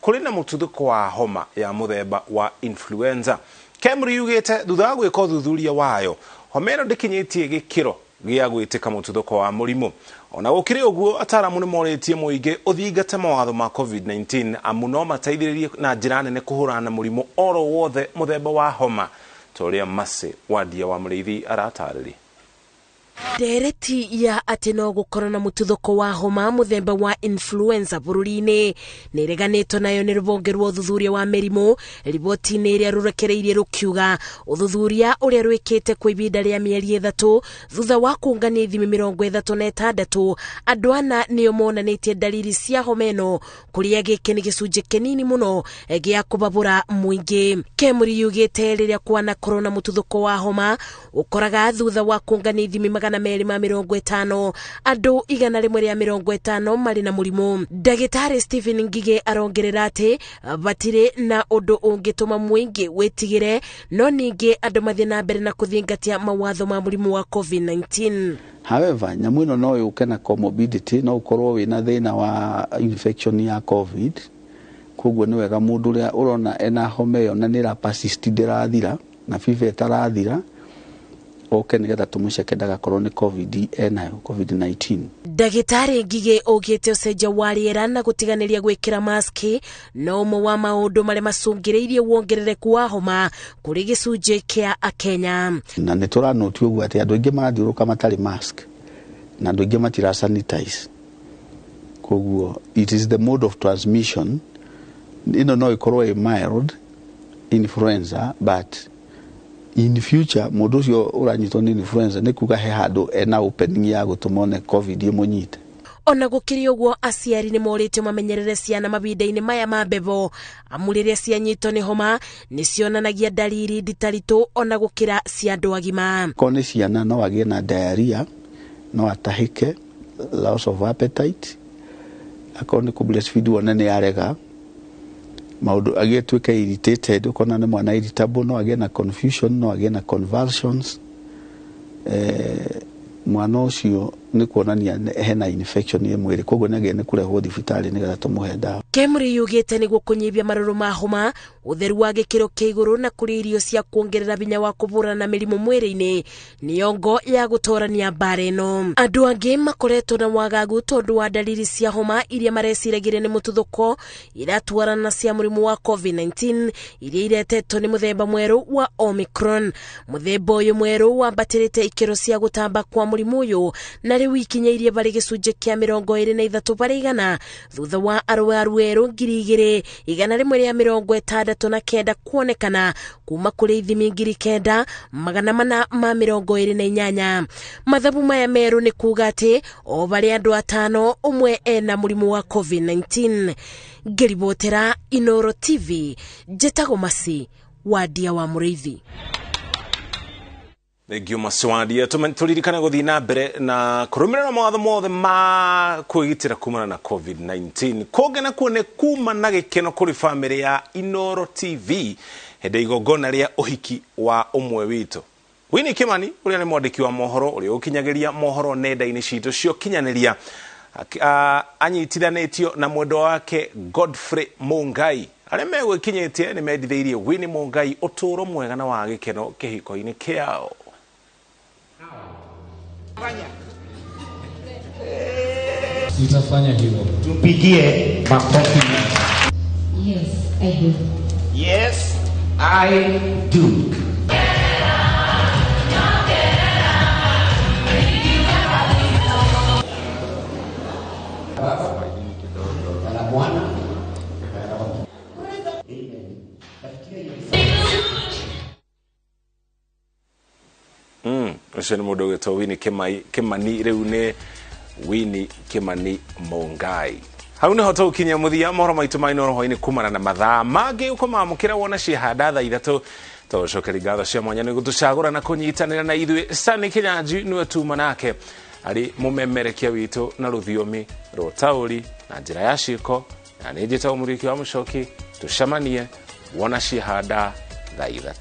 kuri na mututhuko wa homa ya muthemba wa influenza. Kemri yugete thutha gwika uthuthuria wayo homa ĩno ndĩkinyitie gĩkĩro gĩa gwĩtĩka mututhuko wa mũrimũ. Ona gũkĩrĩ ũguo ataramu nĩ morĩtie mũingĩ ũthingate mawatho ma COVID-19 amu no mateithĩrĩrie na njĩra nene kũhũrana na mũrimũ oro wothe muthemba wa homa toria Mase Wadia wa Muriithi aratarĩria. Dereti ya ati no gũkorwo na mututhuko wa homa muthemba wa influenza bururi-inĩ nĩreganĩtwo nayo nĩ rũhonge rwa ũthuthuria wa mĩrimũ. Riboti-inĩ ĩrĩa rũrekereirie rũkiuga ũthuthuria ũrĩa rwĩkĩte kwa ihinda rĩa mĩeri 3 thutha wa kũngania ithimi 36 andũ ana nĩo monanĩtie dalili cia homa ĩno, kũrĩa gĩkĩ nĩ gĩcunjĩ kĩnini mũno gĩa kũbabũra mũingĩ. Kemri yugĩte rĩrĩa kwanakorwo na mututhuko wa homa ũkoraga thutha wa kũngania ithimi 250 andũ 150 marĩ na mũrimũ. Ndagĩtarĩ Stephen Ngige arongerera atĩ batirĩ na ũndũ ũngĩtũma mũingĩ wĩtigĩre, no ningĩ andũ mathiĩ na mbere na kũthingatia mawatho ma mũrimũ wa COVID-19. However, nyamũ ĩno no yũke na comorbidity, no ũkorwo wĩna thĩna wa infection ya COVID. Koguo nĩ wega mũndũ ũrĩa ũrona ena homa ĩyo na nĩ persist ndĩrathira na fever ĩtarathira oke nigetha tumuceke ndagakorwo ni COVID-19. Ndagĩtarĩ Ngige ogĩte ũcenjia wa rĩera na gũtiganĩria gwĩkĩra maski no ũmwe wa maũndũ marĩa macũngĩrĩirie wongerereku wa homa kũrĩ gĩcunjĩ kĩa Akenya. Na nĩ tũranoti ũguo atĩ andũ aingĩ marathiũrũka matarĩ mask na andũ aingĩ matira sanitize. Koguo it is the mode of transmission. Ĩno no ĩkorwo ĩ mild influenza, but in future mũndũ ũcio ũranyitwo nĩ influenza nĩ kuga he handũ ena opening ya gũtũmone COVID ĩmũnyite. Ona gũkĩrĩ ũguo aciari nĩ morĩtio mamenyerere ciana mahinda-inĩ maya ma mbevo amu rĩrĩa cianyitwo nĩ homa nĩ cionanagia dalili nditaritũ ona gũkĩra cia andũ agima. Ko nĩ ciana no agĩe na diarrhea, no atahĩke, loss of appetite, akorwo nĩ breastfeed wone nĩ arega maũndũ agĩtuĩka irritated, ukona nĩ mwana irritable, no agĩe na confusion, no agĩe na convulsions. Mwana ũcio nĩ kuonania hena infection ya mwĩrĩ, koguo nĩ agĩe nĩ kũrehwo thibitarĩ nĩgetha tũmũhe ndawa. Kemri yugĩte nĩguo kũnyihia marũrũ ma homa, ũtheru wa gĩkĩro kĩa igũrũ na kũrĩa irio cia kuongerera binya wa kũbũrana na mĩrimũ mwĩrĩ-inĩ nĩyo ngo ya gũtorania mbara ĩno. Andũ angĩ makoretwo na wagagu tondũ wa dalili cia homa iria mareciragĩria nĩ mũtuthuko iratwarana cia mũrimũ wa COVID-19 iria iretetwo nĩ mũthemba mwerũ wa Omicron. Mũthemba ũyũ mwerũ wambatĩrĩte ikĩro cia gũtamba kwa mũrimũ ũyũ na rĩu ikinyĩirie barĩ gĩcunjĩ kĩa 23 barĩ igana thutha wa arwaru erũ 2,169 kuonekana kuma kũrĩ ithimi 9,428. Mathabu maya merũ nĩ kuga atĩ o barĩ andũ 5 ũmwe ena mũrimũ wa COVID-19. Ngĩribotera Inooro TV, njĩtagwo Mase Wadia wa Muriithi. Thengio Mase Wadia, tũririkane gũthiĩ na mbere na kũrũmĩrĩra mawatho mothe ma kwĩgitĩra kumana na COVID-19. Kũngena kuone kuma na gĩkeno kũrĩ famĩlĩ ya Inooro TV hĩndĩ igongona rĩa ũhiki wa ũmwe witũ. Hwainĩ Kĩmani ũrĩa nĩ mwandĩki wa mohoro ũrĩa ũkinyagĩria mohoro nenda-inĩ citũ cio kinyanĩria anyitithanĩtio na mwendwa wake Godfrey Mungai. Arĩa megwĩkinyĩtie nĩ mendithĩirie Hwainĩ Mungai ũtũũro mwega na wa gĩkeno kĩhiko-inĩ kĩao. Tutafanya hivyo. Tupigie makofi. Yes, I do. Yes, I do. Ũcio nĩ mũndũ ũgĩtwo Hwainĩ Kĩmani, rĩu nĩ Hwainĩ Kĩmani Mungai. Hau nĩho tũkinyia mũthia mohoro maitũ ma Inooro Hwainĩ kumana na mathaa mangĩ ũkomamũkĩra wona ciĩhanda thaa 3 tũcokeri ngatho cia mwanya nĩ gũtũcagũra na kũnyitanĩra na ithuĩ. Stanley Kĩnyanji nĩwe tuma nake arĩ mũmemerekia witũ na rũthiomi rwa taũri na njĩra ya ciĩko, na nĩ njĩtagwo mũriki wa mũcoki. Tũcemanie wona ciĩhanda thaa 3.